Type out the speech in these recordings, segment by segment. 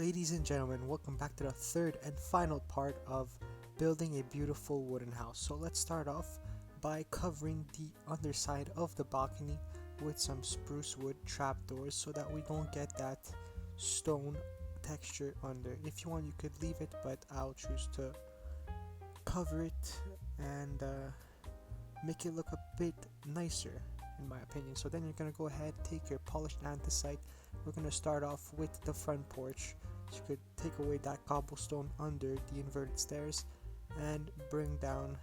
Ladies and gentlemen, welcome back to the third and final part of building a beautiful wooden house. So let's start off by covering the underside of the balcony with some spruce wood trapdoors so that we don't get that stone texture under. If you want, you could leave it, but I'll choose to cover it and make it look a bit nicer in my opinion. So then you're gonna go ahead, take your polished anthracite. We're gonna start off with the front porch. So you could take away that cobblestone under the inverted stairs and bring down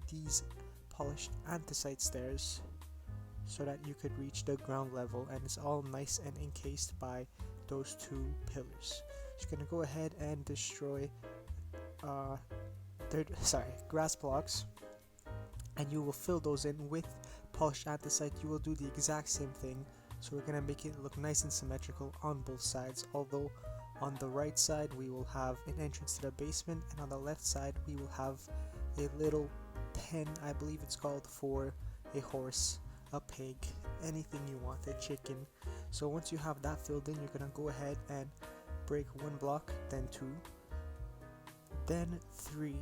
these polished anthracite stairs so that you could reach the ground level, and it's all nice and encased by those two pillars. So you're gonna go ahead and destroy grass blocks, and you will fill those in with polished anthracite. You will do the exact same thing, so we're gonna make it look nice and symmetrical on both sides, although on the right side we will have an entrance to the basement, and on the left side we will have a little pen, I believe it's called, for a horse, a pig, anything you want, a chicken. So once you have that filled in, you're gonna go ahead and break one block, then two, then three,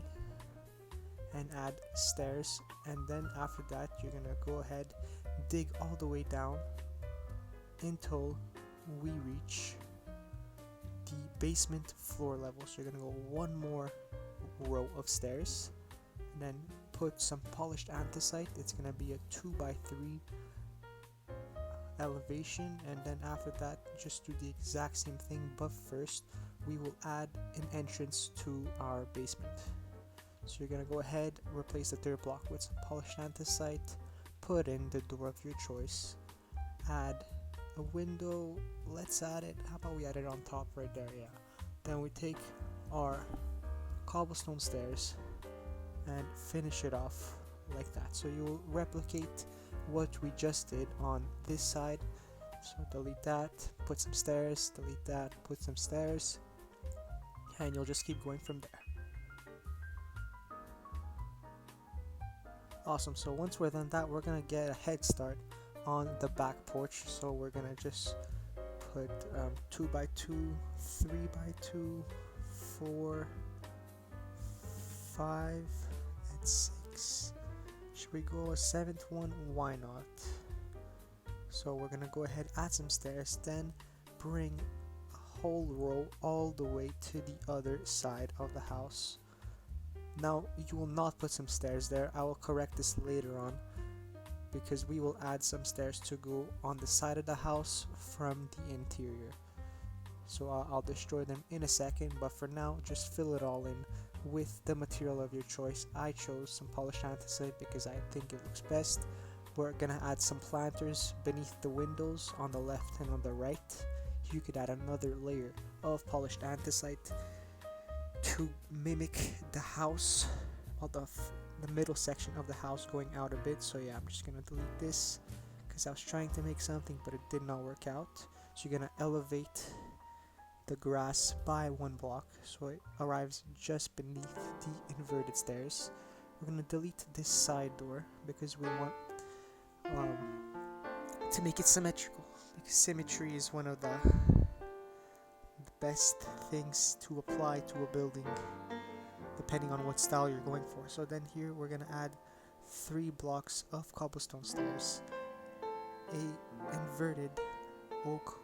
and add stairs, and then after that you're gonna go ahead, dig all the way down until we reach the basement floor level. So you're gonna go one more row of stairs and then put some polished anthracite. It's gonna be a 2x3 elevation, and then after that just do the exact same thing, but first we will add an entrance to our basement. So you're gonna go ahead, replace the third block with some polished anthracite, put in the door of your choice, add a window. Let's add it, how about we add it on top right there? Yeah. Then we take our cobblestone stairs and finish it off like that. So you'll replicate what we just did on this side. So delete that, put some stairs, delete that, put some stairs, and you'll just keep going from there. Awesome. So once we're done that, we're gonna get a head start on the back porch. So we're gonna just put 2x2, 3x2, 4, 5, and 6. Should we go a 7th one? Why not? So we're gonna go ahead, add some stairs, then bring a whole row all the way to the other side of the house. Now you will not put some stairs there. I will correct this later on, because we will add some stairs to go on the side of the house from the interior. So I'll destroy them in a second, but for now just fill it all in with the material of your choice. I chose some polished anthracite because I think it looks best. We're gonna add some planters beneath the windows on the left and on the right. You could add another layer of polished anthracite to mimic the house, or the middle section of the house going out a bit. So yeah, I'm just gonna delete this because I was trying to make something but it did not work out. So you're gonna elevate the grass by one block so it arrives just beneath the inverted stairs. We're gonna delete this side door because we want to make it symmetrical, because symmetry is one of the best things to apply to a building depending on what style you're going for. So then here we're gonna add 3 blocks of cobblestone stairs, a inverted oak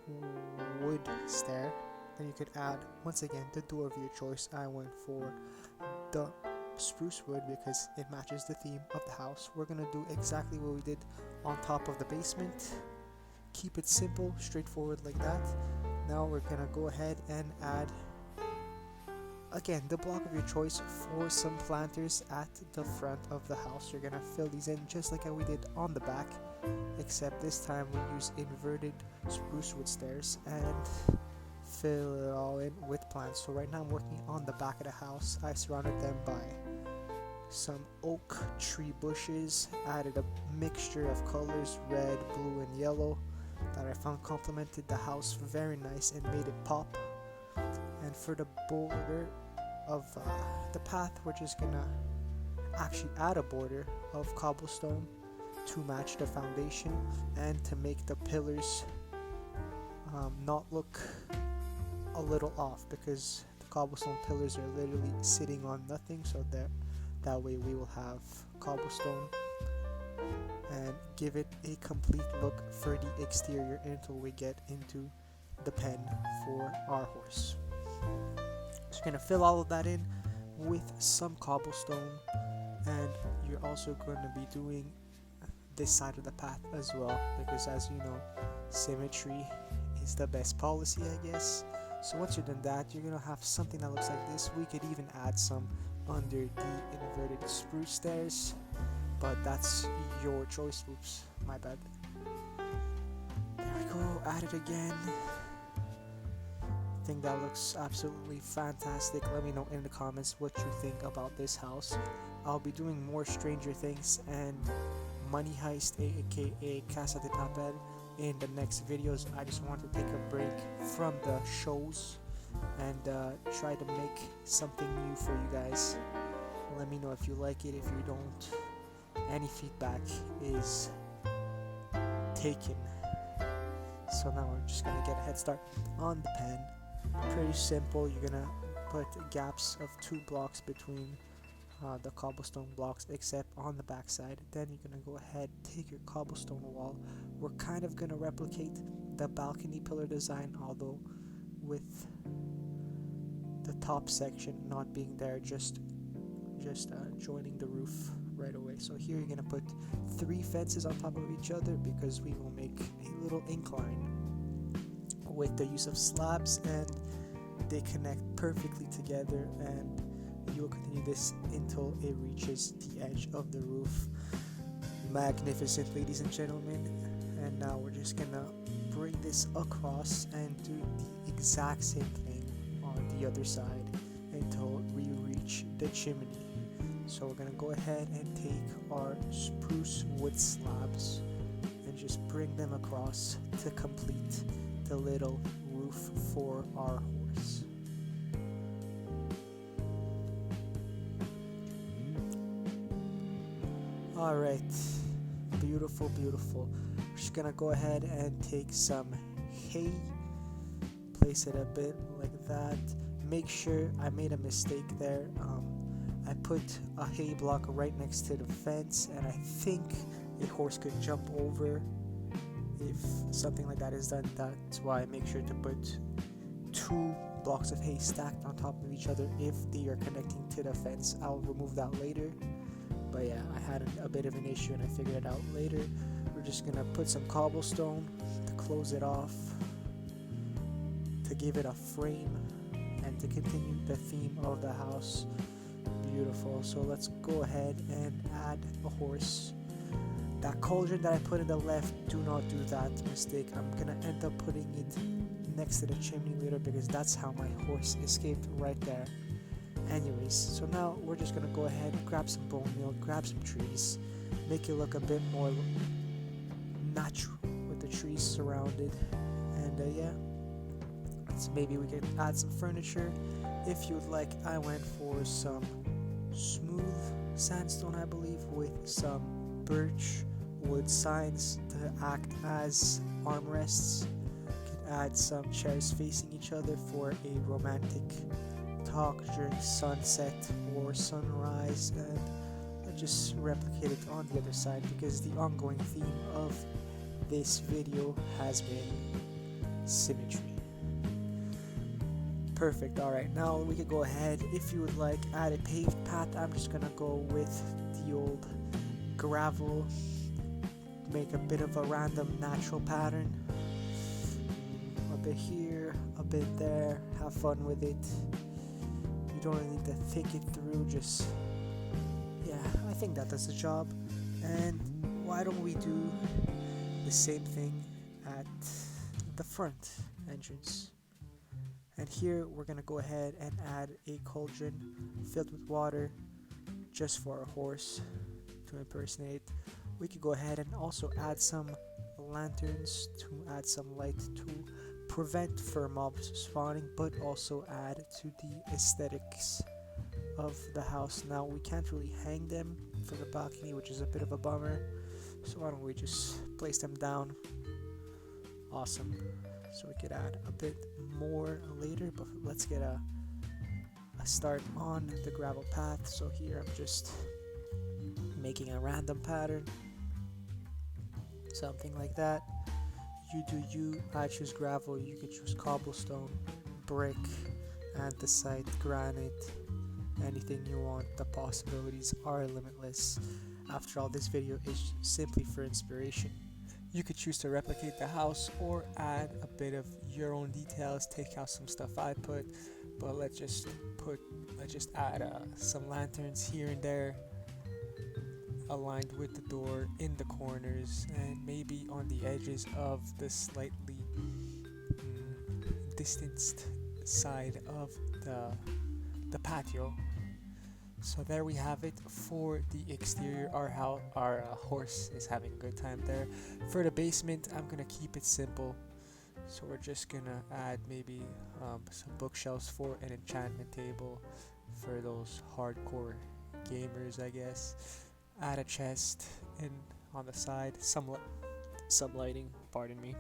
wood stair, then you could add once again the door of your choice. I went for the spruce wood because it matches the theme of the house. We're gonna do exactly what we did on top of the basement, keep it simple, straightforward like that. Now we're gonna go ahead and add again the block of your choice for some planters at the front of the house. You're gonna fill these in just like how we did on the back, except this time we use inverted spruce wood stairs and fill it all in with plants. So right now I'm working on the back of the house. I surrounded them by some oak tree bushes, added a mixture of colors, red, blue, and yellow, that I found complemented the house very nice and made it pop. And for the border of the path, we're just gonna actually add a border of cobblestone to match the foundation and to make the pillars not look a little off because the cobblestone pillars are literally sitting on nothing, so that way we will have cobblestone and give it a complete look for the exterior until we get into the pen for our horse. So you're gonna fill all of that in with some cobblestone, and you're also going to be doing this side of the path as well, because as you know, symmetry is the best policy, I guess. So once you're done that, you're gonna have something that looks like this. We could even add some under the inverted spruce stairs, but that's your choice. Oops, my bad. There we go, add it again. I think that looks absolutely fantastic. Let me know in the comments what you think about this house. I'll be doing more Stranger Things and Money Heist, aka Casa de Papel, in the next videos. I just want to take a break from the shows and try to make something new for you guys. Let me know if you like it. If you don't, any feedback is taken. So now we're just gonna get a head start on the pen. Pretty simple. You're gonna put gaps of 2 blocks between the cobblestone blocks, except on the back side. Then you're gonna go ahead, take your cobblestone wall. We're kind of gonna replicate the balcony pillar design, although with the top section not being there, just joining the roof right away. So here you're gonna put 3 fences on top of each other because we will make a little incline with the use of slabs, and they connect perfectly together, and you will continue this until it reaches the edge of the roof. Magnificent, ladies and gentlemen. And now we're just gonna bring this across and do the exact same thing on the other side until we reach the chimney. So we're gonna go ahead and take our spruce wood slabs and just bring them across to complete the little roof for our horse. Alright, beautiful, beautiful. We're just gonna go ahead and take some hay, place it a bit like that. Make sure I made a mistake there. I put a hay block right next to the fence, and I think a horse could jump over if something like that is done. That's why I make sure to put 2 blocks of hay stacked on top of each other if they are connecting to the fence. I'll remove that later. But yeah, I had a bit of an issue and I figured it out later. We're just gonna put some cobblestone to close it off, to give it a frame, and to continue the theme of the house. Beautiful. So let's go ahead and add a horse. That cauldron that I put in the left, do not do that mistake. I'm gonna end up putting it next to the chimney later because that's how my horse escaped, right there. Anyways, so now we're just gonna go ahead, grab some bone meal, grab some trees, make it look a bit more natural with the trees surrounded. And yeah, so maybe we can add some furniture if you'd like. I went for some smooth sandstone, I believe, with some birch wood signs to act as armrests. You can add some chairs facing each other for a romantic talk during sunset or sunrise, and I just replicate it on the other side because the ongoing theme of this video has been symmetry. Perfect. Alright, now we can go ahead, if you would like, add a paved path. I'm just gonna go with the old gravel, make a bit of a random natural pattern, a bit here, a bit there, have fun with it. You don't really need to think it through, just, yeah, I think that does the job. And why don't we do the same thing at the front entrance? And here we're gonna go ahead and add a cauldron filled with water just for a horse to impersonate. We could go ahead and also add some lanterns to add some light to prevent fur mobs spawning, but also add to the aesthetics of the house. Now we can't really hang them from the balcony, which is a bit of a bummer, so why don't we just place them down. Awesome. so we could add a bit more later, but let's get a start on the gravel path. So here I'm just making a random pattern, something like that. You do you. I choose gravel, you could choose cobblestone, brick, andesite, granite, anything you want. The possibilities are limitless. After all, this video is simply for inspiration. You could choose to replicate the house or add a bit of your own details, take out some stuff I put, but let's just add some lanterns here and there, aligned with the door in the corners and maybe on the edges of the slightly distanced side of the patio. So there we have it for the exterior. Our horse is having a good time there. For the basement, I'm gonna keep it simple. So we're just gonna add maybe some bookshelves for an enchantment table for those hardcore gamers, I guess. Add a chest in on the side, some lighting. Pardon me.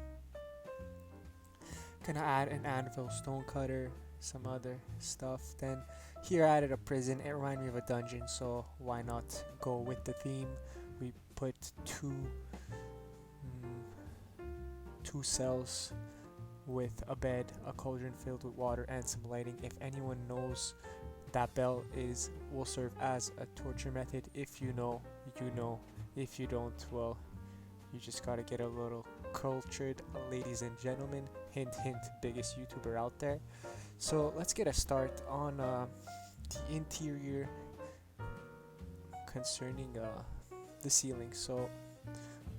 Gonna add an anvil, stone cutter, some other stuff. Then here I added a prison. It reminded me of a dungeon, so why not go with the theme? We put two cells with a bed, a cauldron filled with water, and some lighting. If anyone knows, that bell will serve as a torture method. If you know, you know. If you don't, well, you just gotta get a little cultured, ladies and gentlemen. Hint, hint, biggest YouTuber out there. So let's get a start on the interior concerning the ceiling. So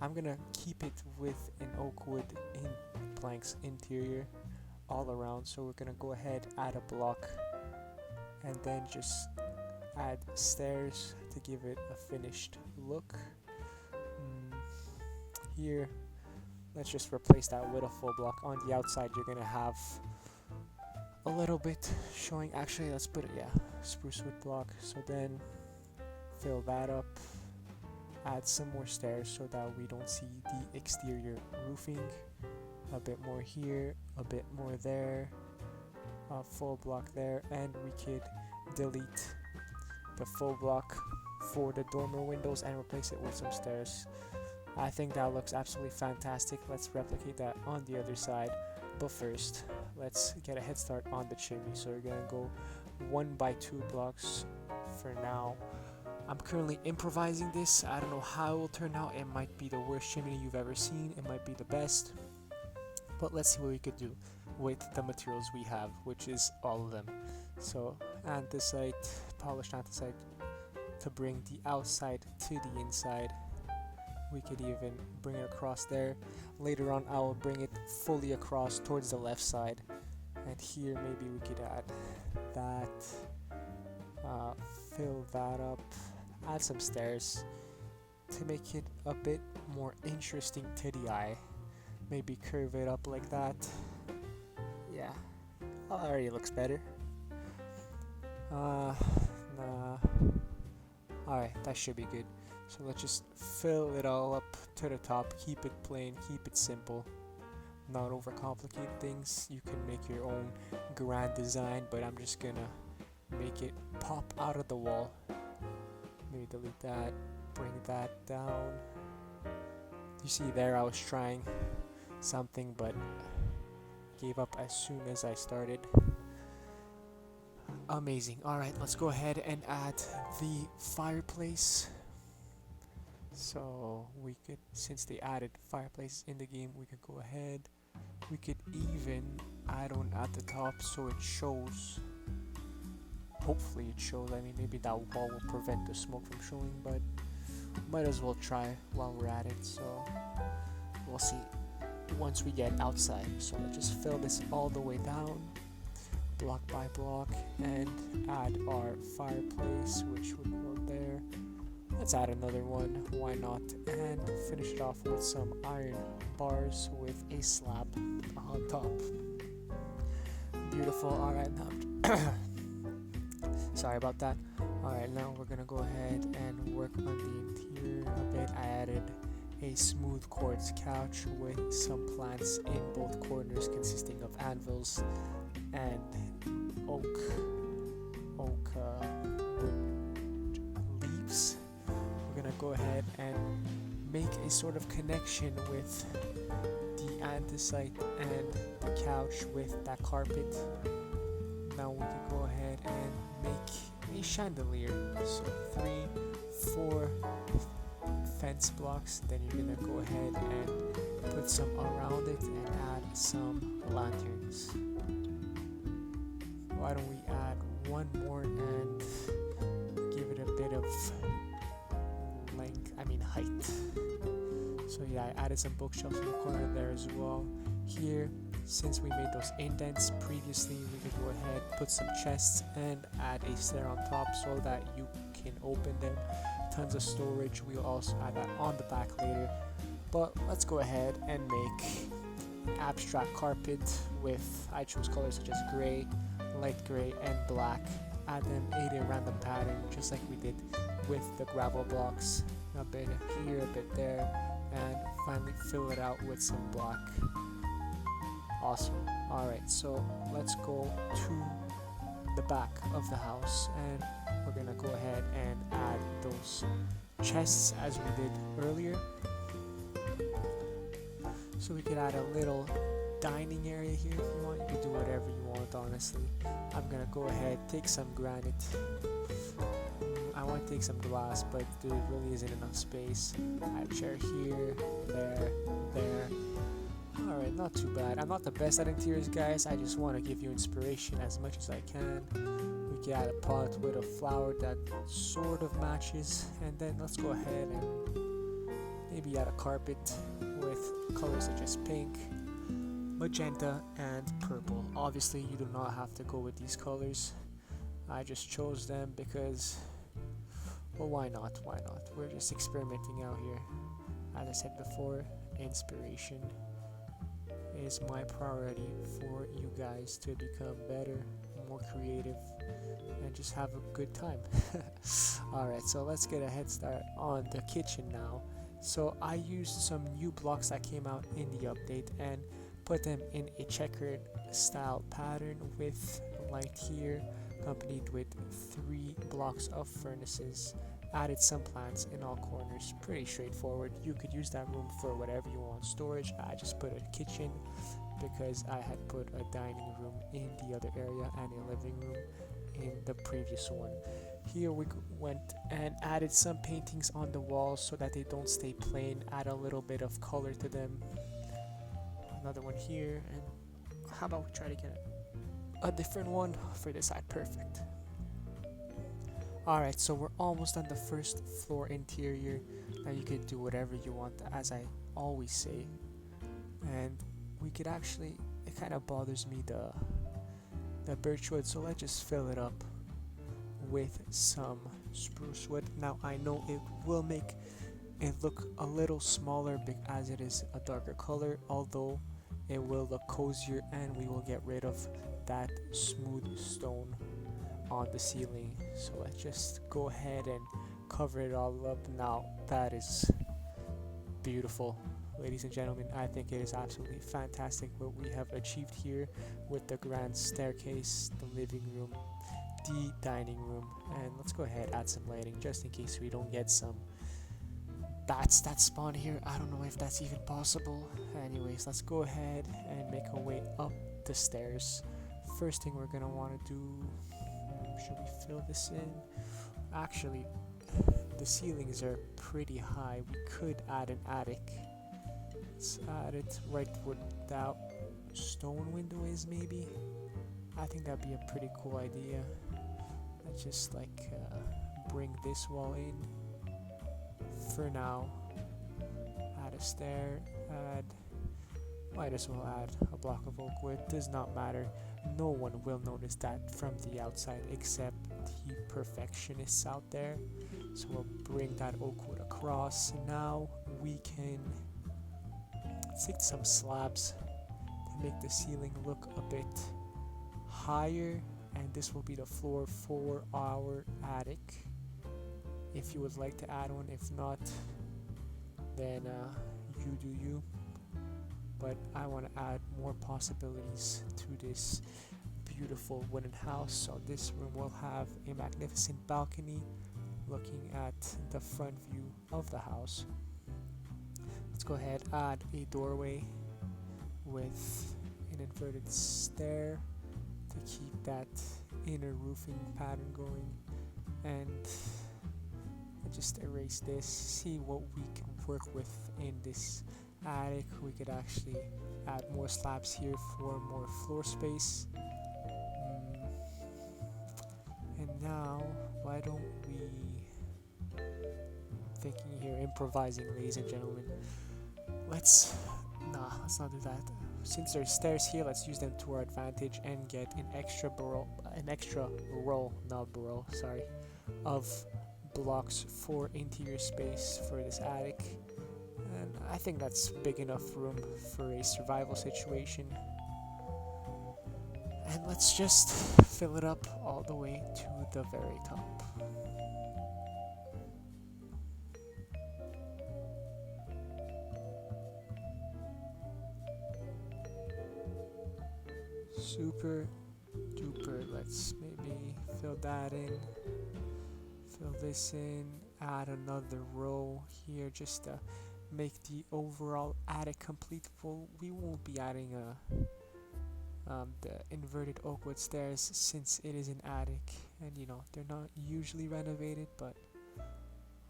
I'm gonna keep it with an oak wood in planks interior all around. So we're gonna go ahead, add a block, and then just add stairs to give it a finished look. Here, let's just replace that with a full block. On the outside, you're gonna have a little bit showing. Actually, let's put it, spruce wood block. So then fill that up, add some more stairs so that we don't see the exterior roofing. A bit more here, a bit more there, a full block there, and we could delete the full block for the dormer windows and replace it with some stairs. I think that looks absolutely fantastic. Let's replicate that on the other side, but first let's get a head start on the chimney. So we're gonna go 1 by 2 blocks for now. I'm currently improvising this. I don't know how it will turn out. It might be the worst chimney you've ever seen, it might be the best, but let's see what we could do with the materials we have, which is all of them. So anthracite, polished anthracite to bring the outside to the inside. We could even bring it across there. Later on I will bring it fully across towards the left side, and here maybe we could add that, fill that up, add some stairs to make it a bit more interesting to the eye. Maybe curve it up like that. Yeah, already looks better. Nah. Alright, that should be good. So let's just fill it all up to the top, keep it plain, keep it simple, not overcomplicate things. You can make your own grand design, but I'm just gonna make it pop out of the wall. Maybe delete that, bring that down. You see there, I was trying something but gave up as soon as I started. Amazing. Alright, let's go ahead and add the fireplace. So we could, since they added fireplaces in the game, we could go ahead. We could even add one at the top so it shows. Hopefully it shows. I mean, maybe that wall will prevent the smoke from showing, but might as well try while we're at it. So we'll see once we get outside. So let's just fill this all the way down, block by block, and add our fireplace, which would go there. Let's add another one, why not, and finish it off with some iron bars with a slab on top. Beautiful. Alright, now sorry about that. Alright, now we're gonna go ahead and work on the interior a bit. I added a smooth quartz couch with some plants in both corners consisting of anvils and oak wood leaves. We're gonna go ahead and make a sort of connection with the andesite and the couch with that carpet. Now we can go ahead and make a chandelier. So 3, 4 fence blocks, then you're gonna go ahead and put some around it and add some lanterns. Why don't we add one more and give it a bit of height. So yeah, I added some bookshelves in the corner there as well. Here, since we made those indents previously, we can go ahead, put some chests and add a stair on top so that you can open them. Tons of storage. We'll also add that on the back later. But let's go ahead and make abstract carpet with, I chose colors such as gray, light gray and black. Add them in a random pattern just like we did with the gravel blocks. A bit here, a bit there, and finally fill it out with some black. Awesome. Alright, so let's go to the back of the house and we're gonna go ahead and add those chests as we did earlier. So we could add a little dining area here if you want. You can do whatever you want, honestly. I'm gonna go ahead, take some granite. I want to take some glass, but there really isn't enough space. Add a chair here, there. Alright, not too bad. I'm not the best at interiors, guys. I just want to give you inspiration as much as I can. We can add a pot with a flower that sort of matches, and then let's go ahead and maybe add a carpet with colors such as pink, magenta, and purple. Obviously, you do not have to go with these colors. I just chose them because, well, why not? Why not? We're just experimenting out here. As I said before, inspiration is my priority for you guys to become better, more creative, and just have a good time. Alright, so let's get a head start on the kitchen now. So I used some new blocks that came out in the update and put them in a checkered style pattern with light here, accompanied with 3 blocks of furnaces. Added some plants in all corners. Pretty straightforward. You could use that room for whatever you want. Storage, I just put a kitchen because I had put a dining room in the other area and a living room in the previous one. Here we went and added some paintings on the walls so that they don't stay plain. Add a little bit of color to them. Another one here, and how about we try to get a different one for this side? Perfect. Alright, so we're almost on the first floor interior. Now you could do whatever you want, as I always say. And we could actually, it kind of bothers me, the birch wood, so let's just fill it up with some spruce wood. Now I know it will make it look a little smaller as it is a darker color, although it will look cozier and we will get rid of that smooth stone on the ceiling. So let's just go ahead and cover it all up. Now that is beautiful, ladies and gentlemen. I think it is absolutely fantastic what we have achieved here with the grand staircase, the living room, the dining room, and let's go ahead add some lighting just in case we don't get some bats that spawn here. I don't know if that's even possible. Anyways, let's go ahead and make our way up the stairs. First thing we're gonna want to do, should we fill this in? Actually, the ceilings are pretty high. We could add an attic. Let's add it right where that stone window is, maybe. I think that'd be a pretty cool idea. Let's just bring this wall in for now. Add a stair, might as well add a block of oak wood. Does not matter. No one will notice that from the outside except the perfectionists out there. So we'll bring that oak wood across. Now we can stick some slabs to make the ceiling look a bit higher, and this will be the floor for our attic if you would like to add one. If not, then you do you. But I want to add more possibilities to this beautiful wooden house. So this room will have a magnificent balcony looking at the front view of the house. Let's go ahead, add a doorway with an inverted stair to keep that inner roofing pattern going, and just erase this, see what we can work with in this attic. We could actually add more slabs here for more floor space. And now, why don't we, thinking here, improvising, ladies and gentlemen. Let's not do that. Since there's stairs here, let's use them to our advantage and get an extra row, of blocks for interior space for this attic. And I think that's big enough room for a survival situation. And let's just fill it up all the way to the very top. Super duper. Let's maybe fill that in, fill this in, add another row here just to make the overall attic complete. We won't be adding the inverted oak wood stairs since it is an attic, and you know they're not usually renovated, but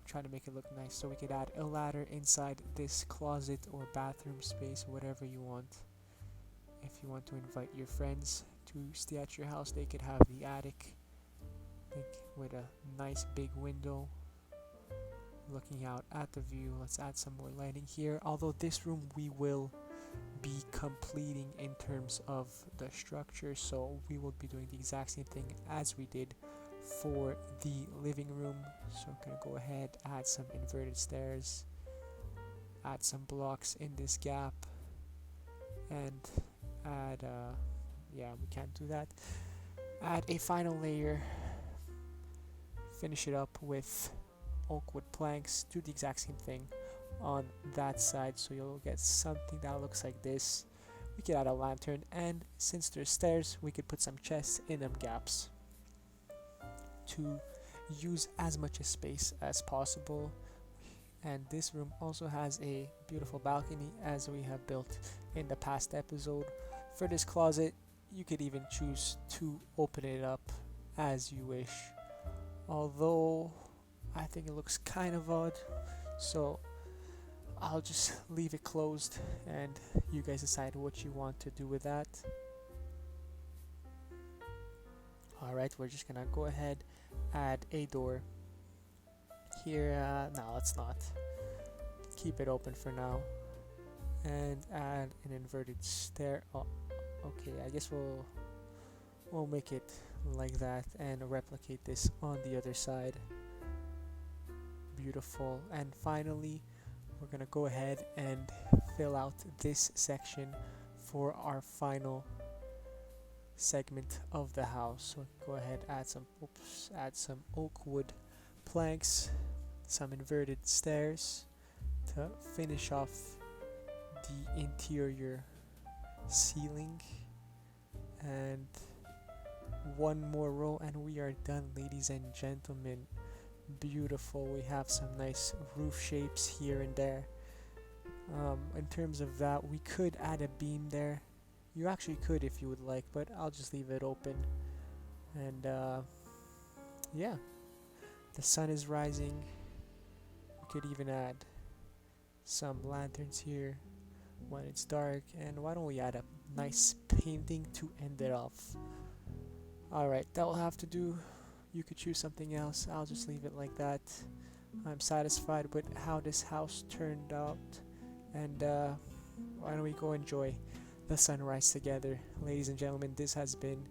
try to make it look nice. So we could add a ladder inside this closet or bathroom space, whatever you want. If you want to invite your friends to stay at your house, they could have the attic, like, with a nice big window looking out at the view. Let's add some more lighting here, although this room we will be completing in terms of the structure, so we will be doing the exact same thing as we did for the living room. So I'm gonna go ahead, add some inverted stairs, add some blocks in this gap, and add we can't do that, add a final layer, finish it up with oak wood planks, do the exact same thing on that side, so you'll get something that looks like this. We could add a lantern, and since there's stairs, we could put some chests in them gaps to use as much space as possible. And this room also has a beautiful balcony, as we have built in the past episode. For this closet, you could even choose to open it up as you wish, although I think it looks kind of odd, so I'll just leave it closed and you guys decide what you want to do with that. Alright, we're just gonna go ahead, add a door here. No, let's not. Keep it open for now. And add an inverted stair. Oh, okay, I guess we'll make it like that and replicate this on the other side. Beautiful. And finally, we're gonna go ahead and fill out this section for our final segment of the house. So go ahead, add some oak wood planks, some inverted stairs to finish off the interior ceiling, and one more row and we are done, ladies and gentlemen. Beautiful. We have some nice roof shapes here and there. In terms of that, we could add a beam there. You actually could if you would like, but I'll just leave it open. And yeah, the sun is rising. We could even add some lanterns here when it's dark, and why don't we add a nice painting to end it off. Alright, that will have to do. You could choose something else. I'll just leave it like that. I'm satisfied with how this house turned out, and why don't we go enjoy the sunrise together. Ladies and gentlemen, this has been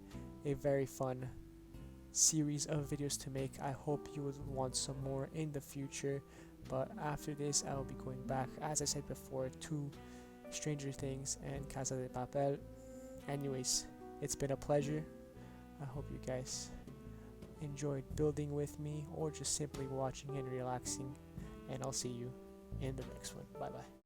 a very fun series of videos to make. I hope you would want some more in the future, but after this I will be going back, as I said before, to Stranger Things and Casa de Papel. Anyways, it's been a pleasure. I hope you guys enjoyed building with me or just simply watching and relaxing, and I'll see you in the next one. Bye bye.